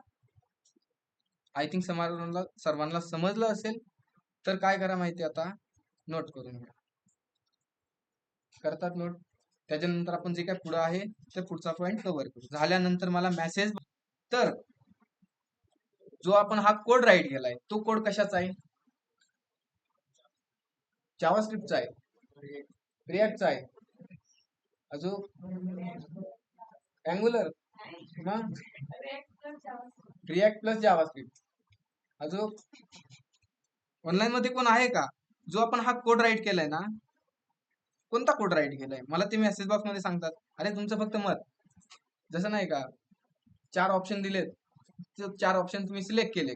आय थिंक सर्वांना समजलं असेल. तर काय करा माहिती, आता नोट करून घ्या. करतात नोट? त्याच्यानंतर आपण जे काय पुढं आहे ते पुढचा पॉईंट कव्हर करू. झाल्यानंतर मला मेसेज. तर जो आपण हा कोड राईट केलाय तो कोड कशाचा आहे? जावास्क्रिप्टचा आहे, रिॲक्टचा आहे, अजून अँग्युलर, मग रिॲक्ट प्लस जावास्क्रिप्ट. अजून ऑनलाईन मध्ये कोण आहे का जो आपण हा कोड राईट केलाय ना, कोणता कोड राईट केलाय मला ते मेसेज बॉक्स मध्ये सांगतात. अरे तुमचं फक्त मत, जसं नाही का 4 ऑप्शन दिलेत, ते 4 ऑप्शन तुम्ही सिलेक्ट केले,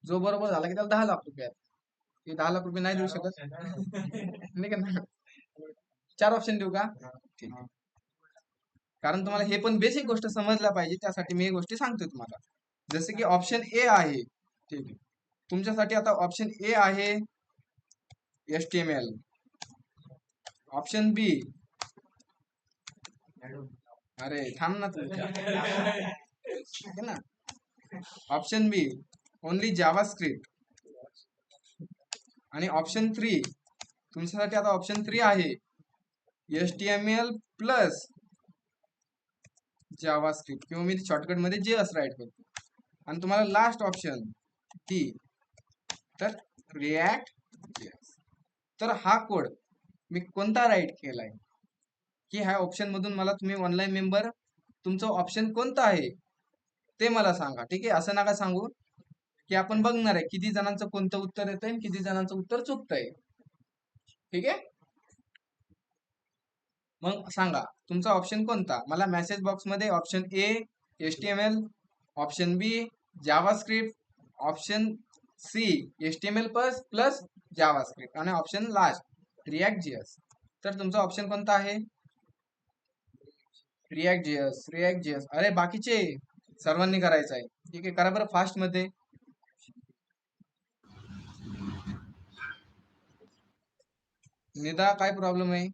जो बरोबर झाला की त्याला 10 लाख रुपये आहेत. ते 10 लाख रुपये नाही देऊ शकत नाही का ना? 4 ऑप्शन देऊ का? ठीक आहे, कारण तुम्हाला हे पण बेसिक गोष्ट समजल्या पाहिजे त्यासाठी मी हे गोष्टी सांगतोय तुम्हाला. जसे की ऑप्शन ए आहे, ठीक आहे, तुमच्यासाठी आता ऑप्शन ए आहे HTML, ऑप्शन बी, अरे थांब ना तुमच्या है ना, ऑप्शन बी ओनली जावास्क्रिप्ट आणि ऑप्शन 3 तुमच्यासाठी आता ऑप्शन 3 आहे HTML प्लस जावास्क्रिप्ट किंवा मी शॉर्टकट मध्ये JS राईट करतो. आणि तुम्हाला लास्ट ऑप्शन टी, तर रिॲक्ट. तर हा कोड मी कोणता राईट केलाय, की ह्या ऑप्शन मधून मला तुम्ही ऑनलाईन मेंबर तुमचं ऑप्शन कोणतं आहे ते मला सांगा. ठीक आहे, असं नका सांगू की आपण बघणार आहे किती जणांचं कोणतं उत्तर येतंय आणि किती जणांचं उत्तर चुकतंय. ठीक आहे, मग सांगा तुमचा ऑप्शन कोणता. मला मेसेज बॉक्स मध्ये option A HTML, option B JavaScript, option C HTML plus JavaScript आणि ऑप्शन लास्ट रिॲक्ट JS. तर तुमचा ऑप्शन कोणता आहे? React JS. React JS. अरे बाकीचे सर्वांनी करायचं आहे. ठीक आहे, करा बरं फास्ट मध्ये. निदा काय प्रॉब्लेम आहे?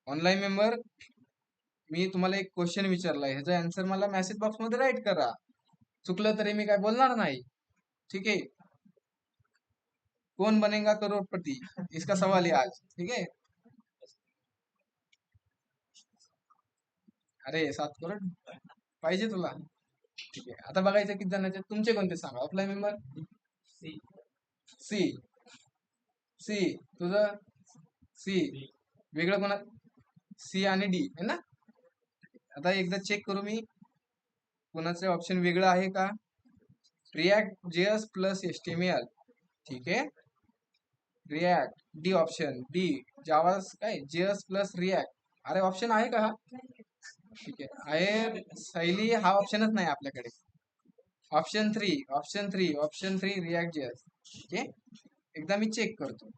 ऑनलाईन मेंबर, मी तुम्हाला एक क्वेश्चन विचारलाय, ह्याचा आन्सर मला मेसेज बॉक्स मध्ये राईट करा. चुकलं तरी मी काय बोलणार नाही. ठीक है, कौन बनेगा करोड़पति, इसका सवाल है आज. ठीक है, अरे 7 करोड़ पाहिजे तुला? ठीक आहे, आता बघायचं किती जणांचे. तुमचे कोणते सांगा ऑफलाईन मेंबर. सी. सी. तुझं सी. वेगळं कोणा? सी आणि डी है ना. आता एकदा चेक करू मी कोणाचे ऑप्शन वेगळं आहे का. React JS plus HTML. ठीक आहे, रिॲक्ट डी ऑप्शन डी. जावा काय जेएस प्लस रिॲक्ट. अरे ऑप्शन आहे का हा? ठीक आहे शैली, हा ऑप्शनच नाही आपल्याकडे. Option three react JS. ठीक आहे, एकदा मी चेक करतो.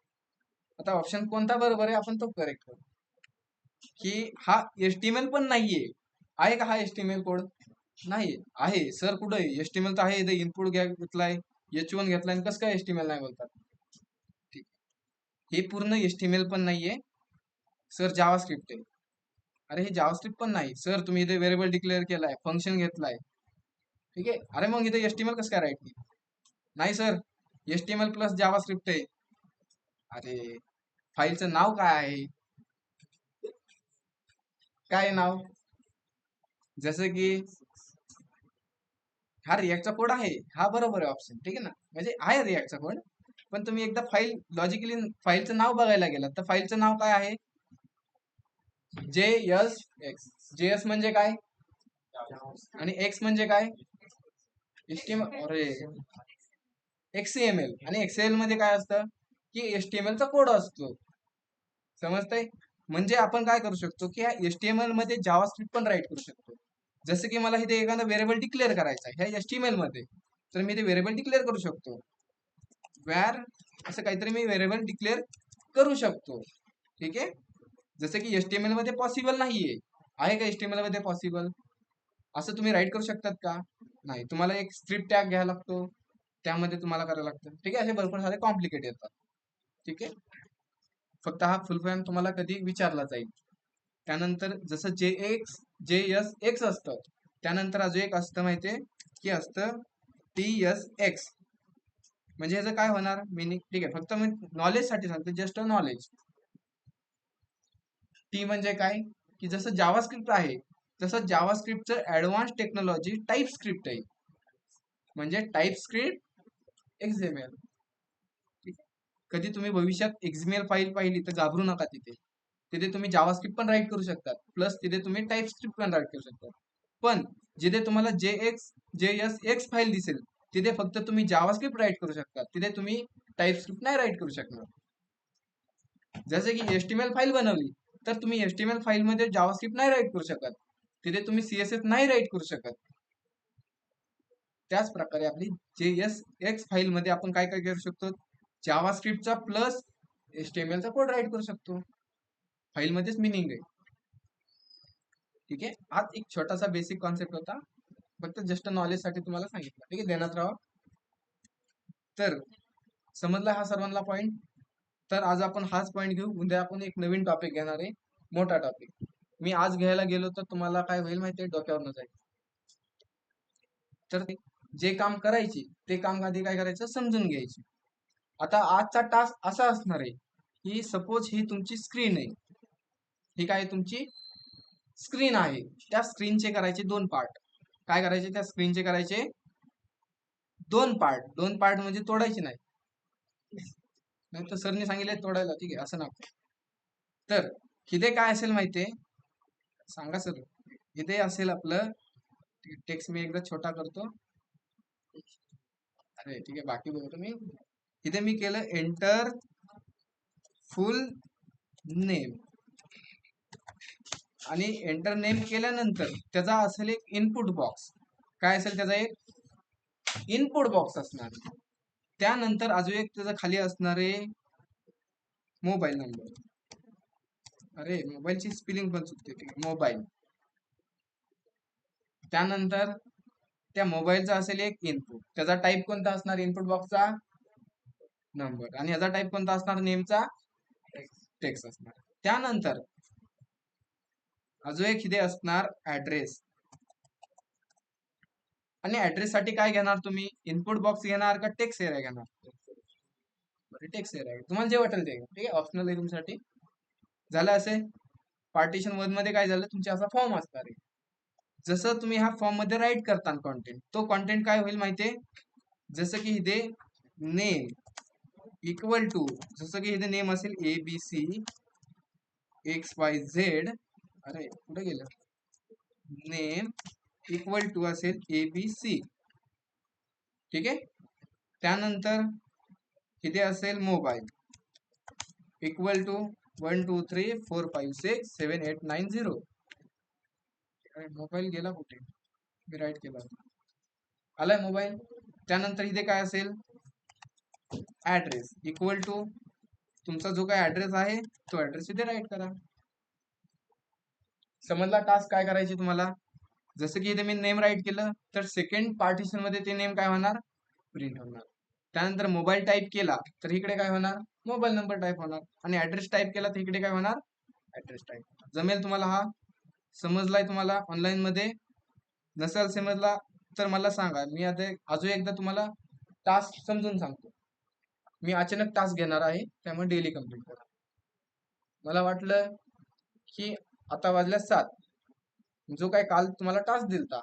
आता ऑप्शन कोणता बरोबर आहे आपण तो करेक्ट करू. की हा एचटीएमएल पण नाहीये. आहे का हा एचटीएमएल कोड? नाही आहे. सर कुठं आहे एचटीएमएल? तर आहे इथे इनपुट घेतलाय, H1 घेतलाय, कसं काय एचटीएमएल नाही बोलतात? ठीक, हे पूर्ण एचटीएमएल पण नाहीये सर, जावास्क्रिप्ट आहे. अरे हे जावास्क्रिप्ट पण नाही सर, तुम्ही इथे व्हेरिएबल डिक्लेअर केलाय, फंक्शन घेतलाय. ठीक आहे, अरे मग इथे एचटीएमएल कसं काय राईट नाही सर, एचटीएमएल प्लस जावास्क्रिप्ट आहे. अरे फाईलचं नाव काय आहे? काय नाव? जसं की हा रिॲक्टचा कोड आहे, हा बरोबर आहे ऑप्शन. ठीक आहे ना, म्हणजे आहे रिॲक्टचा कोड. पण तुम्ही एकदा फाईल लॉजिकली फाईलचं नाव बघायला गेलात तर फाईलचं नाव काय आहे? JS. JS म्हणजे काय आणि एक्स म्हणजे काय? HTML. अरे XML. आणि XML मध्ये काय असतं की HTML चा कोड असतो. समजतंय? म्हणजे आपण काय करू शकतो की ह्या HTML मध्ये जावास्क्रिप्ट पण राईट करू शकतो. जसं की मला इथे एखादा व्हेरिएबल डिक्लेअर करायचा आहे ह्या HTML मध्ये, तर मी ते व्हेरिएबल डिक्लेअर करू शकतो. व्हॅर असं काहीतरी मी व्हेरिएबल डिक्लेअर करू शकतो. ठीक आहे, जसं की HTML मध्ये पॉसिबल नाहीये. आहे का HTML मध्ये पॉसिबल? असं तुम्ही राईट करू शकतात का? नाही, तुम्हाला एक स्क्रिप्ट टॅग घ्यावा लागतो, त्यामध्ये तुम्हाला करायला लागतं. ठीक आहे, असे भरपूर सारे कॉम्प्लिकेट येतात. ठीक आहे, फक्त हा फुल फॉर्म तुम्हाला कधी विचारला जाईल. त्यानंतर जसं JS असतं, त्यानंतर अजून एक असतं माहितीये की असतं TSX. म्हणजे ह्याचं काय होणार मिनिंग? ठीक आहे, फक्त मी नॉलेज साठी सांगतो, जस्ट नॉलेज. टी म्हणजे काय की जसं जावास्क्रिप्ट आहे तसं जावास्क्रिप्टचं ऍडव्हान्स टेक्नॉलॉजी टाईप स्क्रिप्ट आहे. म्हणजे टाईप स्क्रिप्ट एक्झएमएल. कधी तुम्ही भविष्यात एक्झएमएल फाईल पाहिली तर घाबरू नका. तिथे तुम्ही जावास्क्रिप्ट पण राईट करू शकतात, प्लस तिथे तुम्ही टाईप स्क्रिप्ट पण राईट करू शकता. पण जिथे तुम्हाला JS फाईल दिसेल तिथे फक्त तुम्ही जावास्क्रिप्ट राईट करू शकता, तिथे तुम्ही टाईप स्क्रिप्ट नाही राईट करू शकणार. जसे की HTML फाईल बनवली तर तुम्ही HTML फाईल मध्ये जावास्क्रिप्ट नाही राईट करू शकत, तिथे तुम्ही CSS नाही राईट करू शकत. त्याच प्रकारे आपली JSX फाईल मध्ये आपण काय काय करू शकतो? जावास्क्रिप्टचा प्लस HTML चा कोड राईट करू शकतो. फाईल मध्येच मिनिंग आहे. ठीक आहे, हा एक छोटासा बेसिक कॉन्सेप्ट होता, फक्त जस्ट नॉलेज साठी तुम्हाला सांगितलं. ठीक आहे, ध्यानात राहा. तर समजला हा सर्वांना पॉइंट? तर आज आपण हाच पॉइंट घेऊ, उद्या आपण एक नवीन टॉपिक घेणार आहे, मोठा टॉपिक. मी आज घ्यायला गेलो तर तुम्हाला काय होईल माहितीये, डोक्यावर जाईल. तर जे काम करायचे ते काम आधी काय करायचं समजून घ्यायचे. आता आजचा टास्क असा असणार आहे की सपोज ही तुमची स्क्रीन आहे, ही काय तुमची स्क्रीन आहे. त्या स्क्रीनचे करायचे 2 पार्ट. काय करायचे? त्या स्क्रीनचे करायचे 2 पार्ट. 2 पार्ट म्हणजे तोडायचे नाही, नाही तर सरने सांगितले तोडायला. ठीक आहे, असं ना. तर इथे काय असेल माहितीये? सांगा सर. इथे असेल आपलं टेक्स्ट, मी एकदा छोटा करतो. अरे ठीक आहे, बाकी बघतो मी. इथे मी केलं एंटर फुल नेम, आणि एंटर नेम केल्यानंतर त्याचा असेल एक इनपुट बॉक्स. काय असेल त्याचा? एक इनपुट बॉक्स असणार. त्यानंतर अजून एक त्याचा खाली असणारे मोबाईल नंबर. अरे मोबाईलची स्पेलिंग पण चुकते, ठीक आहे, मोबाईल. त्यानंतर त्या मोबाईलचा असेल एक इनपुट, त्याचा टाईप कोणता असणार इनपुट बॉक्सचा? नंबर. आणि याचा टाईप कोणता असणार नेमचा? टेक्स्ट असणार. त्यानंतर अजून एक इथे असणार ऍड्रेस. आणि ऍड्रेस साठी काय घेणार तुम्ही? इनपुट बॉक्स घेणार का टेक्स्ट एरिया घेणार? टेक्स्ट एरिया तुम्हाला जे वाटेल ते, ठीक आहे, ऑप्शनल आहे तुमच्यासाठी. झालं असे पार्टिशन वन मध्ये काय झालं, तुमचे असा फॉर्म असणार आहे. जसं तुम्ही ह्या फॉर्म मध्ये राईट करता कॉन्टेंट, तो कॉन्टेंट काय होईल माहितीये? जसं की इथे नेम इक्वल टू, जसं की इथे नेम असेल ABC XYZ. अरे कुठे गेलं? नेम इक्वल टू असेल ABC, ठीक आहे. त्यानंतर इथे असेल मोबाईल इक्वल टू 123456789 0. मोबाईल गेला कुठे? मी राईट केला, आलाय मोबाईल. त्यानंतर इथे काय असेल? ऍड्रेस इक्वल टू तुमचा जो काय ऍड्रेस आहे तो ऍड्रेस इथे राईट करा. समजला टास्क काय करायची तुम्हाला? जसं की इथे मी नेम राईट केलं तर सेकंड पार्टिशन मध्ये ते नेम काय होणार? प्रिंट होणार. त्यानंतर मोबाईल टाईप केला तर इकडे काय होणार? मोबाईल नंबर टाईप होणार. आणि ऍड्रेस टाईप केला तर इकडे काय होणार? Address type. जमेल तुम्हाला? हा समजलाय तुम्हाला ऑनलाईन मध्ये? नसेल समजला तर मला सांगा, मी आता अजून एकदा तुम्हाला टास्क समजून सांगतो. मी अचानक टास्क घेणार आहे, त्यामुळे डेली कम्प्लीट करा. मला वाटलं की आता वाजल्या 7, जो काय काल तुम्हाला टास्क दिलता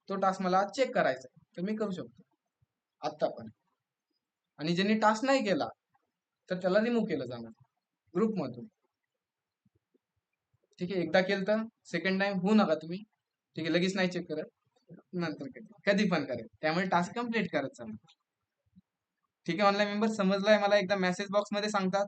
तो टास्क मला आज चेक करायचा आहे, तर मी करू शकतो आत्ता पण. आणि ज्यांनी टास्क नाही केला तर त्याला रिमूव्ह केलं जाणार ग्रुपमधून, ठीक आहे. एकदा केलं तर सेकंड टाइम होऊ नका तुम्ही, ठीक आहे. लगेच नाही चेक करत, नंतर कधी पण करेल, त्यामुळे टास्क कम्प्लीट करत जाणार, ठीक आहे. ऑनलाईन मेंबर समजलाय मला? एकदा मेसेज बॉक्स मध्ये सांगतात.